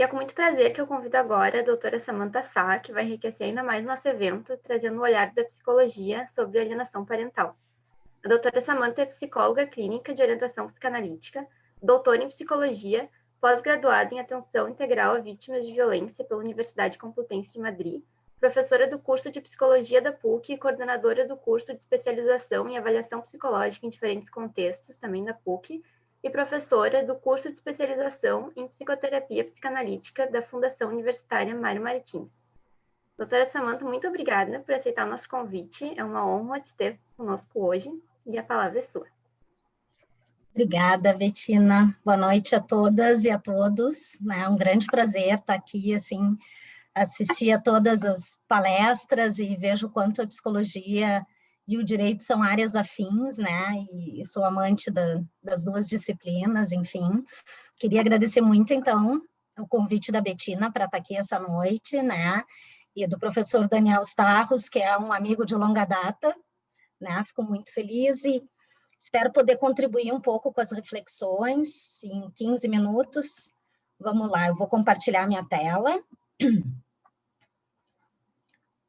E é com muito prazer que eu convido agora a doutora Samantha Sá, que vai enriquecer ainda mais nosso evento, trazendo o olhar da psicologia sobre alienação parental. A doutora Samantha é psicóloga clínica de orientação psicanalítica, doutora em psicologia, pós-graduada em atenção integral a vítimas de violência pela Universidade Complutense de Madrid, professora do curso de psicologia da PUC e coordenadora do curso de especialização em avaliação psicológica em diferentes contextos, também da PUC, e professora do curso de especialização em psicoterapia psicanalítica da Fundação Universitária Mário Martins. Doutora Samantha, muito obrigada por aceitar o nosso convite. É uma honra te ter conosco hoje e a palavra é sua. Obrigada, Bettina. Boa noite a todas e a todos. É um grande prazer estar aqui, assim, assistir a todas as palestras e vejo o quanto a psicologia e o direito são áreas afins, né? E sou amante das duas disciplinas, enfim. Queria agradecer muito, então, o convite da Bettina para estar aqui essa noite, né? E do professor Daniel Starros, que é um amigo de longa data, né? Fico muito feliz e espero poder contribuir um pouco com as reflexões em 15 minutos. Vamos lá, eu vou compartilhar minha tela.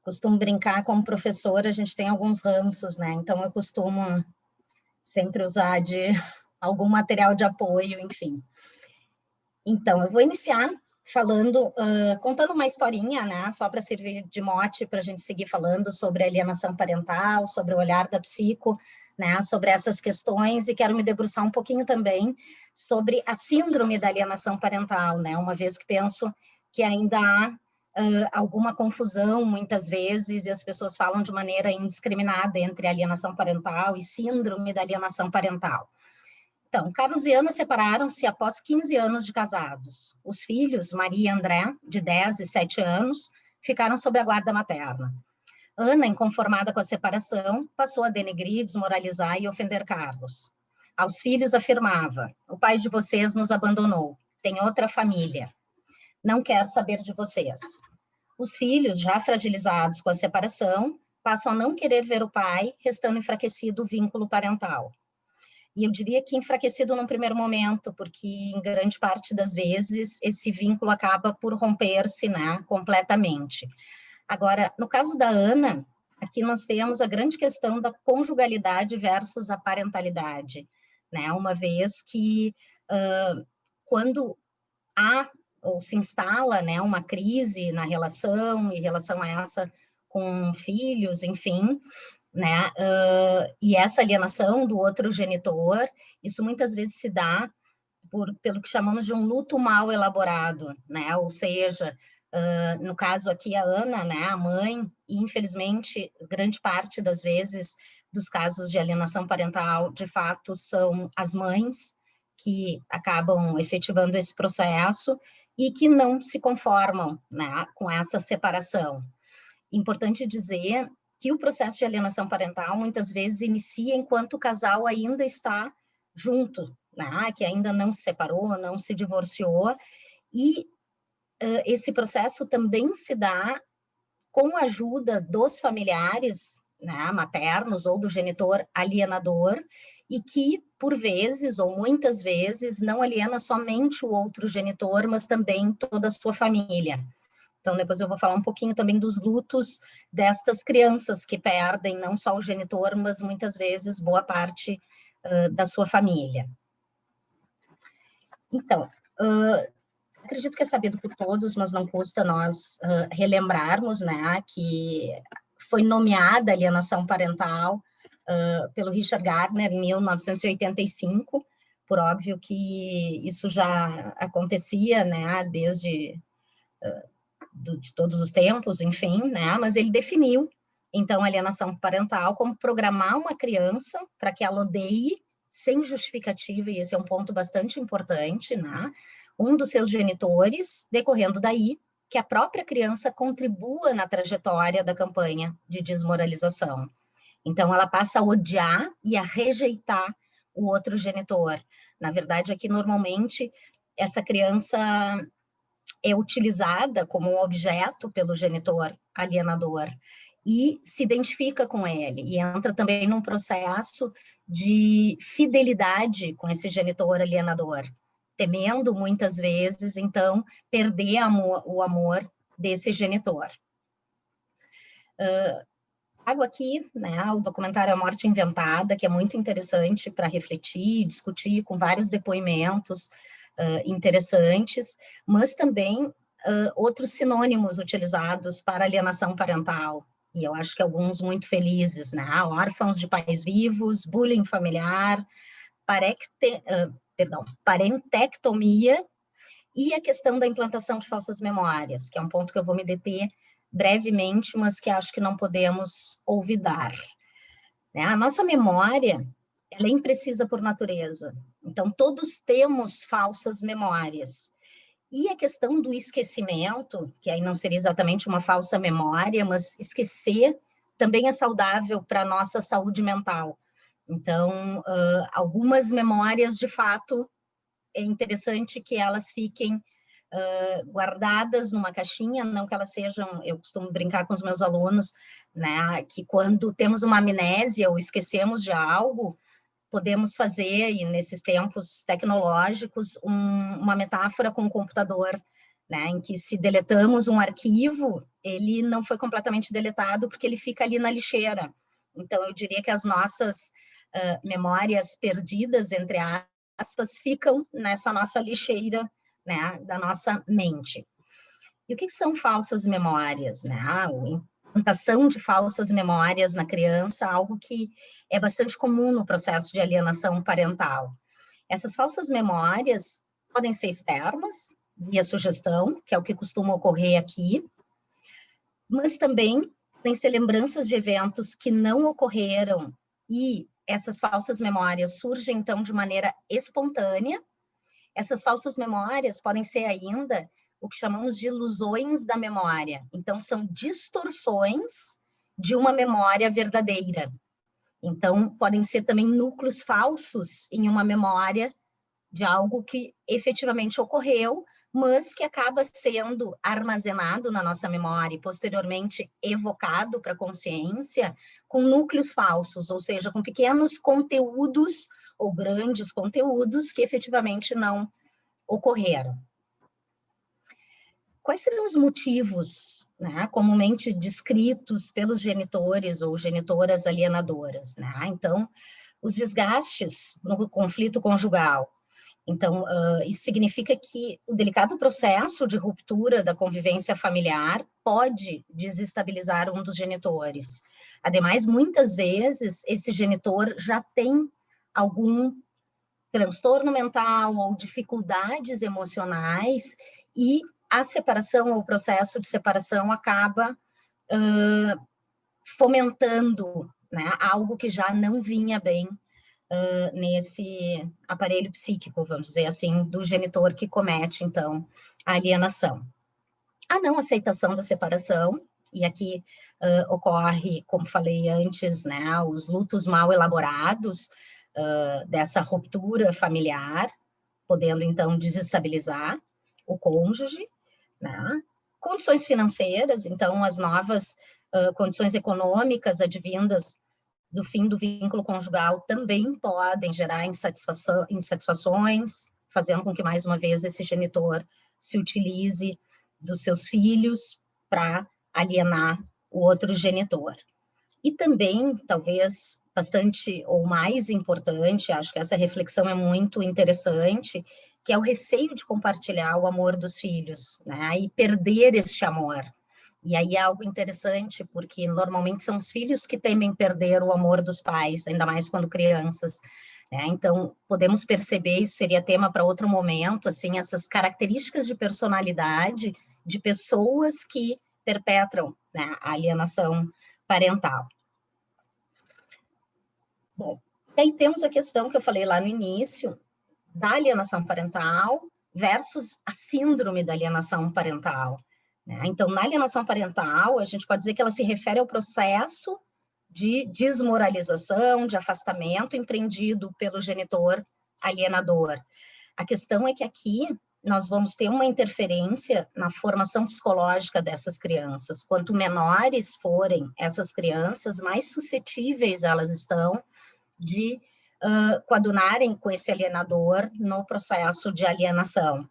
Costumo brincar como professora, a gente tem alguns ranços, né? Então, eu costumo sempre usar de algum material de apoio, enfim. Então, eu vou iniciar falando, contando uma historinha, né? Só para servir de mote para a gente seguir falando sobre alienação parental, sobre o olhar da psico, né? Sobre essas questões, e quero me debruçar um pouquinho também sobre a síndrome da alienação parental, né? Uma vez que penso que ainda há alguma confusão, muitas vezes, e as pessoas falam de maneira indiscriminada entre alienação parental e síndrome da alienação parental. Então, Carlos e Ana separaram-se após 15 anos de casados. Os filhos, Maria e André, de 10 e 7 anos, ficaram sob a guarda materna. Ana, inconformada com a separação, passou a denegrir, desmoralizar e ofender Carlos. Aos filhos afirmava: o pai de vocês nos abandonou, tem outra família, não quer saber de vocês. Os filhos, já fragilizados com a separação, passam a não querer ver o pai, restando enfraquecido o vínculo parental. E eu diria que enfraquecido num primeiro momento, porque em grande parte das vezes esse vínculo acaba por romper-se, né, completamente. Agora, no caso da Ana, aqui nós temos a grande questão da conjugalidade versus a parentalidade, né, uma vez que quando há ou se instala, né, uma crise na relação, em relação a essa com filhos, enfim, né, e essa alienação do outro genitor, isso muitas vezes se dá pelo que chamamos de um luto mal elaborado, né, ou seja, no caso aqui a Ana, né, a mãe, e infelizmente grande parte das vezes dos casos de alienação parental, de fato, são as mães que acabam efetivando esse processo e que não se conformam, né, com essa separação. Importante dizer que o processo de alienação parental muitas vezes inicia enquanto o casal ainda está junto, né, que ainda não se separou, não se divorciou, e esse processo também se dá com a ajuda dos familiares, né, maternos ou do genitor alienador, e que, por vezes, ou muitas vezes, não aliena somente o outro genitor, mas também toda a sua família. Então, depois eu vou falar um pouquinho também dos lutos destas crianças que perdem não só o genitor, mas muitas vezes boa parte da sua família. Então, acredito que é sabido por todos, mas não custa nós relembrarmos, né, que foi nomeada alienação parental pelo Richard Gardner em 1985, por óbvio que isso já acontecia, né, desde de todos os tempos, enfim, né, mas ele definiu, então, a alienação parental como programar uma criança para que ela odeie sem justificativa, e esse é um ponto bastante importante, né, um dos seus genitores, decorrendo daí que a própria criança contribua na trajetória da campanha de desmoralização. Então, ela passa a odiar e a rejeitar o outro genitor. Na verdade, aqui, normalmente, essa criança é utilizada como um objeto pelo genitor alienador e se identifica com ele, e entra também num processo de fidelidade com esse genitor alienador. temendo muitas vezes, então, perder o amor desse genitor. Trago aqui, né, o documentário A Morte Inventada, que é muito interessante para refletir, discutir com vários depoimentos interessantes, mas também outros sinônimos utilizados para alienação parental, e eu acho que alguns muito felizes, né? Órfãos de pais vivos, bullying familiar, parentectomia e a questão da implantação de falsas memórias, que é um ponto que eu vou me deter brevemente, mas que acho que não podemos olvidar. Né? A nossa memória, ela é imprecisa por natureza. Então, todos temos falsas memórias. E a questão do esquecimento, que aí não seria exatamente uma falsa memória, mas esquecer também é saudável para a nossa saúde mental. Então, algumas memórias, de fato, é interessante que elas fiquem guardadas numa caixinha, não que elas sejam, eu costumo brincar com os meus alunos, né, que quando temos uma amnésia ou esquecemos de algo, podemos fazer, e nesses tempos tecnológicos, uma metáfora com o computador, né, em que se deletamos um arquivo, ele não foi completamente deletado porque ele fica ali na lixeira. Então, eu diria que as nossas memórias perdidas, entre aspas, ficam nessa nossa lixeira, né, da nossa mente. E o que são falsas memórias? Né? A implantação de falsas memórias na criança, algo que é bastante comum no processo de alienação parental. Essas falsas memórias podem ser externas, via sugestão, que é o que costuma ocorrer aqui, mas também podem ser lembranças de eventos que não ocorreram e essas falsas memórias surgem, então, de maneira espontânea. Essas falsas memórias podem ser ainda o que chamamos de ilusões da memória. Então, são distorções de uma memória verdadeira. Então, podem ser também núcleos falsos em uma memória de algo que efetivamente ocorreu, mas que acaba sendo armazenado na nossa memória e posteriormente evocado para a consciência com núcleos falsos, ou seja, com pequenos conteúdos ou grandes conteúdos que efetivamente não ocorreram. Quais seriam os motivos, né, comumente descritos pelos genitores ou genitoras alienadoras? Né? Então, os desgastes no conflito conjugal. Então, isso significa que o delicado processo de ruptura da convivência familiar pode desestabilizar um dos genitores. Ademais, muitas vezes, esse genitor já tem algum transtorno mental ou dificuldades emocionais e a separação ou o processo de separação acaba fomentando, né, algo que já não vinha bem nesse aparelho psíquico, vamos dizer assim, do genitor que comete, então, a alienação. A não aceitação da separação, e aqui ocorre, como falei antes, né, os lutos mal elaborados dessa ruptura familiar, podendo, então, desestabilizar o cônjuge, né? Condições financeiras, então, as novas condições econômicas advindas do fim do vínculo conjugal também podem gerar insatisfações, fazendo com que, mais uma vez, esse genitor se utilize dos seus filhos para alienar o outro genitor. E também, talvez, bastante ou mais importante, acho que essa reflexão é muito interessante, que é o receio de compartilhar o amor dos filhos, né? E perder este amor. E aí é algo interessante, porque normalmente são os filhos que temem perder o amor dos pais, ainda mais quando crianças, né? Então, podemos perceber, isso seria tema para outro momento, assim, essas características de personalidade de pessoas que perpetram, né, a alienação parental. Bom, e aí temos a questão que eu falei lá no início, da alienação parental versus a síndrome da alienação parental. Né? Então, na alienação parental, a gente pode dizer que ela se refere ao processo de desmoralização, de afastamento empreendido pelo genitor alienador. A questão é que aqui nós vamos ter uma interferência na formação psicológica dessas crianças. Quanto menores forem essas crianças, mais suscetíveis elas estão de coadunarem com esse alienador no processo de alienação,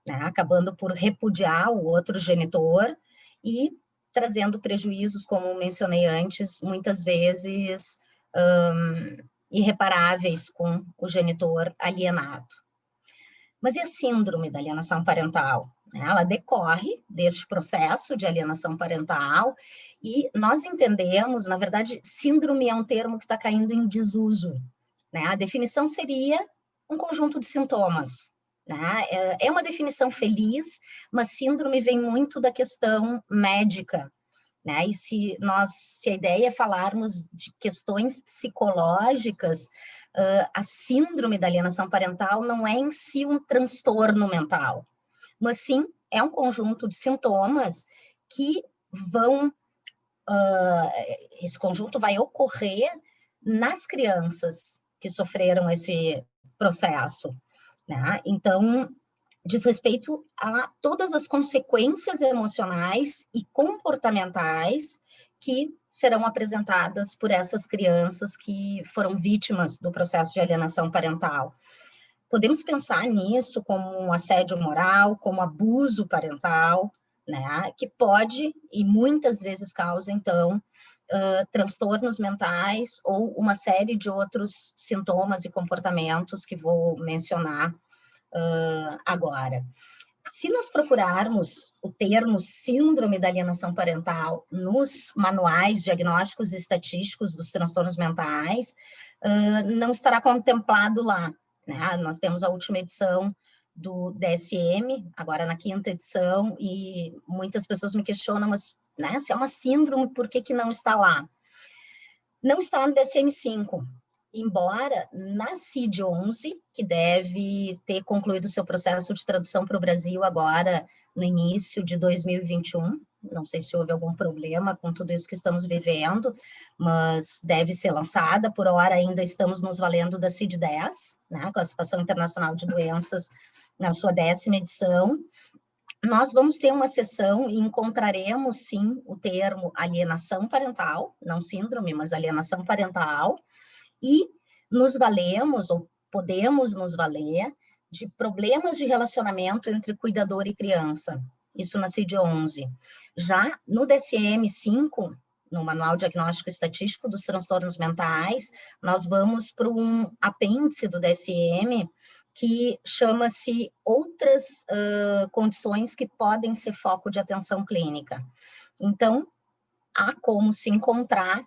né? Acabando por repudiar o outro genitor e trazendo prejuízos, como mencionei antes, muitas vezes irreparáveis com o genitor alienado. Mas e a síndrome da alienação parental? Ela decorre deste processo de alienação parental e nós entendemos, na verdade, síndrome é um termo que está caindo em desuso, né? A definição seria um conjunto de sintomas, né? É uma definição feliz, mas síndrome vem muito da questão médica, né? E se a ideia é falarmos de questões psicológicas, a síndrome da alienação parental não é em si um transtorno mental, mas sim é um conjunto de sintomas que esse conjunto vai ocorrer nas crianças que sofreram esse processo, né? Então, diz respeito a todas as consequências emocionais e comportamentais que serão apresentadas por essas crianças que foram vítimas do processo de alienação parental. Podemos pensar nisso como um assédio moral, como abuso parental, né, que pode e muitas vezes causa, então, transtornos mentais ou uma série de outros sintomas e comportamentos que vou mencionar agora. Se nós procurarmos o termo síndrome da alienação parental nos manuais diagnósticos e estatísticos dos transtornos mentais, não estará contemplado lá, né? Nós temos a última edição do DSM, agora na 5ª edição, e muitas pessoas me questionam, mas, né, se é uma síndrome, por que não está lá? Não está no DSM-5, embora na CID-11, que deve ter concluído seu processo de tradução para o Brasil agora no início de 2021, não sei se houve algum problema com tudo isso que estamos vivendo, mas deve ser lançada. Por hora ainda estamos nos valendo da CID-10, né, Classificação Internacional de Doenças, na sua 10ª edição. Nós vamos ter uma sessão e encontraremos, sim, o termo alienação parental, não síndrome, mas alienação parental, e nos valemos, ou podemos nos valer, de problemas de relacionamento entre cuidador e criança, isso na CID-11. Já no DSM-5, no Manual Diagnóstico Estatístico dos Transtornos Mentais, nós vamos para um apêndice do DSM, que chama-se outras condições que podem ser foco de atenção clínica. Então, há como se encontrar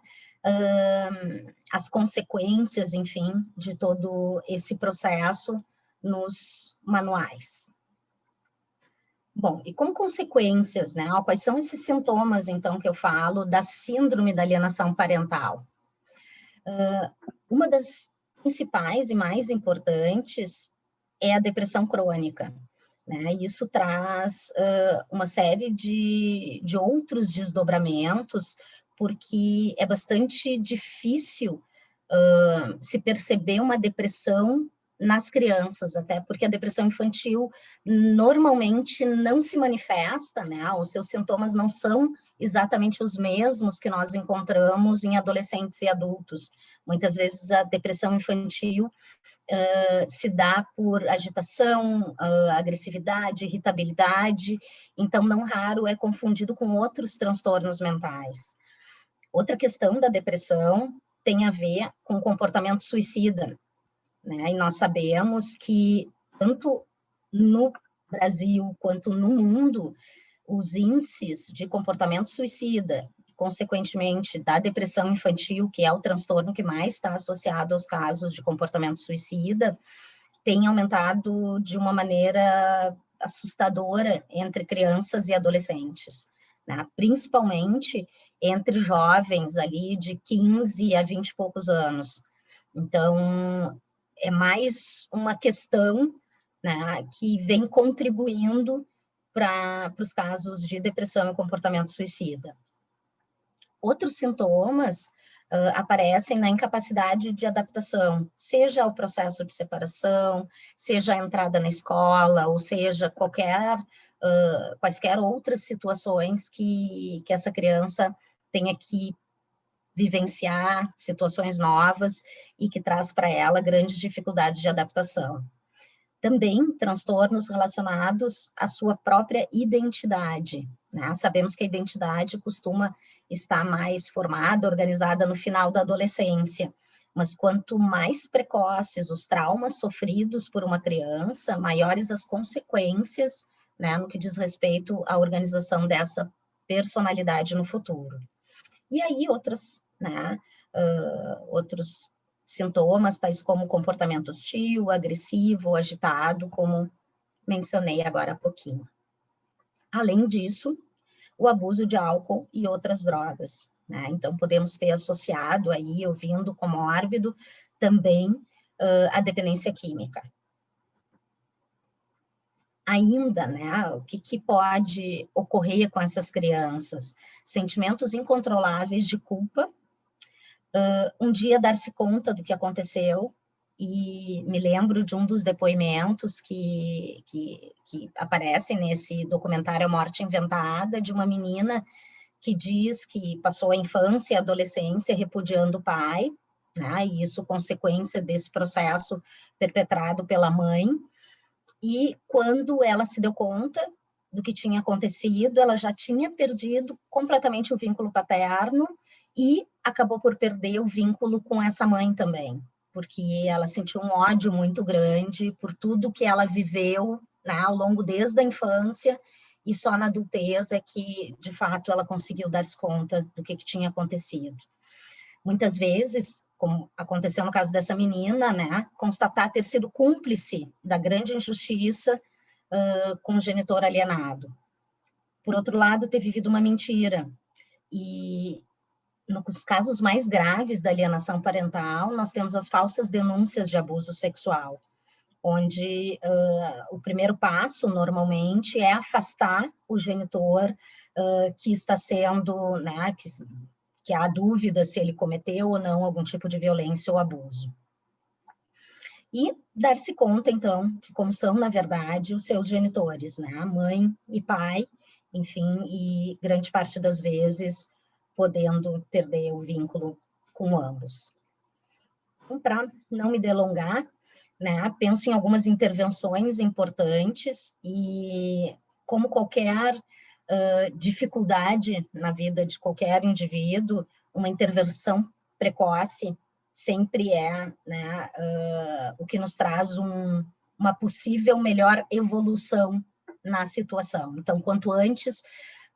as consequências, enfim, de todo esse processo nos manuais. Bom, e como consequências, né? Quais são esses sintomas, então, que eu falo da síndrome da alienação parental? Uma das principais e mais importantes é a depressão crônica, né? Isso traz uma série de outros desdobramentos, porque é bastante difícil se perceber uma depressão nas crianças, até porque a depressão infantil normalmente não se manifesta, né? Os seus sintomas não são exatamente os mesmos que nós encontramos em adolescentes e adultos. Muitas vezes a depressão infantil se dá por agitação, agressividade, irritabilidade, então não raro é confundido com outros transtornos mentais. Outra questão da depressão tem a ver com comportamento suicida, né? E nós sabemos que tanto no Brasil quanto no mundo, os índices de comportamento suicida, consequentemente da depressão infantil, que é o transtorno que mais está associado aos casos de comportamento suicida, tem aumentado de uma maneira assustadora entre crianças e adolescentes, né? Principalmente entre jovens ali de 15 a 20 e poucos anos. Então, é mais uma questão, né, que vem contribuindo para os casos de depressão e comportamento suicida. Outros sintomas aparecem na incapacidade de adaptação, seja ao processo de separação, seja a entrada na escola, ou seja, quaisquer outras situações que essa criança tenha que vivenciar situações novas e que traz para ela grandes dificuldades de adaptação. Também transtornos relacionados à sua própria identidade, né? Sabemos que a identidade costuma estar mais formada, organizada no final da adolescência, mas quanto mais precoces os traumas sofridos por uma criança, maiores as consequências, né, no que diz respeito à organização dessa personalidade no futuro. E aí outros sintomas, tais como comportamento hostil, agressivo, agitado, como mencionei agora há pouquinho. Além disso, o abuso de álcool e outras drogas, né? Então, podemos ter associado aí, ouvindo comórbido, também a dependência química. Ainda, né, o que pode ocorrer com essas crianças? Sentimentos incontroláveis de culpa, um dia dar-se conta do que aconteceu, e me lembro de um dos depoimentos que aparecem nesse documentário A Morte Inventada, de uma menina que diz que passou a infância e a adolescência repudiando o pai, né, e isso consequência desse processo perpetrado pela mãe, e quando ela se deu conta do que tinha acontecido, ela já tinha perdido completamente o vínculo paterno e acabou por perder o vínculo com essa mãe também, porque ela sentiu um ódio muito grande por tudo que ela viveu, né, ao longo desde a infância, e só na adultez é que, de fato, ela conseguiu dar-se conta do que tinha acontecido. Muitas vezes, como aconteceu no caso dessa menina, né, constatar ter sido cúmplice da grande injustiça com o genitor alienado. Por outro lado, ter vivido uma mentira. E nos casos mais graves da alienação parental, nós temos as falsas denúncias de abuso sexual, onde o primeiro passo, normalmente, é afastar o genitor que está sendo, né, que há dúvida se ele cometeu ou não algum tipo de violência ou abuso. E dar-se conta, então, de como são, na verdade, os seus genitores, né, mãe e pai, enfim, e grande parte das vezes podendo perder o vínculo com ambos. Então, para não me delongar, né, penso em algumas intervenções importantes e, como qualquer dificuldade na vida de qualquer indivíduo, uma intervenção precoce sempre é, né, o que nos traz uma possível melhor evolução na situação. Então, quanto antes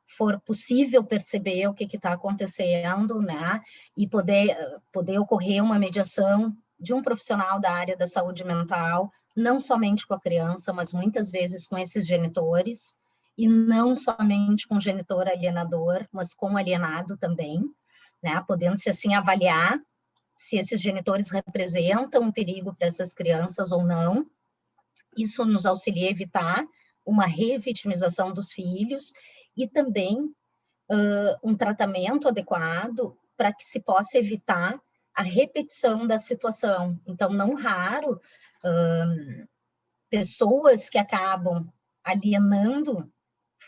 for possível perceber o que está acontecendo, né, e poder ocorrer uma mediação de um profissional da área da saúde mental, não somente com a criança, mas muitas vezes com esses genitores, e não somente com o genitor alienador, mas com o alienado também, né, podendo-se assim avaliar se esses genitores representam um perigo para essas crianças ou não. Isso nos auxilia a evitar uma revitimização dos filhos e também um tratamento adequado para que se possa evitar a repetição da situação. Então, não raro, pessoas que acabam alienando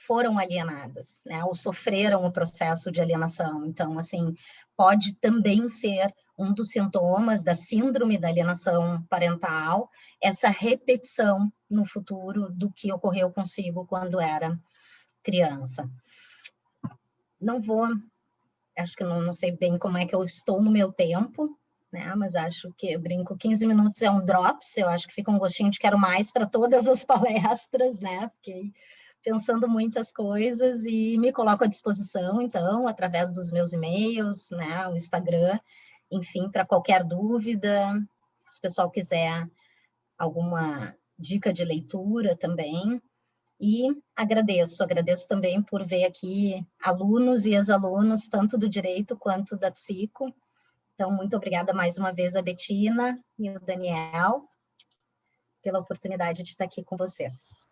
foram alienadas, né, ou sofreram o processo de alienação. Então, assim, pode também ser um dos sintomas da síndrome da alienação parental, essa repetição no futuro do que ocorreu consigo quando era criança. Não vou, acho que não sei bem como é que eu estou no meu tempo, né, mas acho que eu brinco, 15 minutos é um drops, eu acho que fica um gostinho de quero mais para todas as palestras, né, fiquei pensando muitas coisas e me coloco à disposição, então, através dos meus e-mails, né, o Instagram, enfim, para qualquer dúvida, se o pessoal quiser alguma dica de leitura também. E agradeço também por ver aqui alunos e ex-alunos, tanto do direito quanto da psico. Então, muito obrigada mais uma vez a Betina e o Daniel pela oportunidade de estar aqui com vocês.